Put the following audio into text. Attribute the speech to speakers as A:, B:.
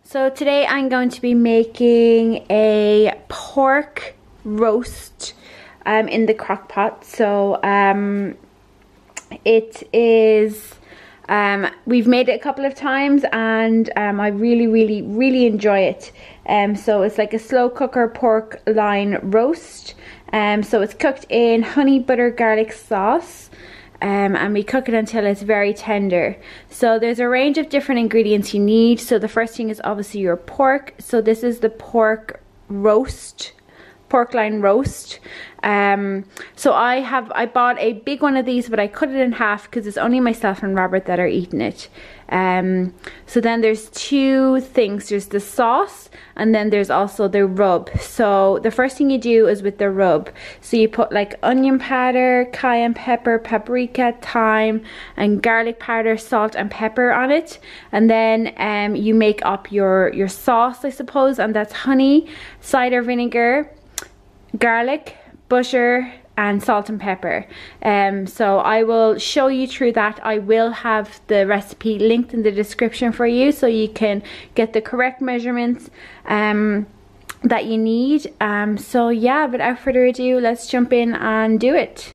A: So today I'm going to be making a pork roast in the crock pot. So it is, we've made it a couple of times and I really enjoy it. So it's like a slow cooker pork loin roast. So it's cooked in honey butter garlic sauce. And we cook it until it's very tender. So there's a range of different ingredients you need. So the first thing is obviously your pork. So this is the pork roast, pork loin roast. So I bought a big one of these, but I cut it in half because it's only myself and Robert that are eating it. So then there's two things. There's the sauce and then there's also the rub. So the first thing you do is with the rub. So you put like onion powder, cayenne pepper, paprika, thyme and garlic powder, salt and pepper on it. And then you make up your sauce, I suppose, and that's honey, cider vinegar, garlic, butter and salt and pepper. So I will show you through that. I will have the recipe linked in the description for you so you can get the correct measurements that you need. So yeah, without further ado, let's jump in and do it.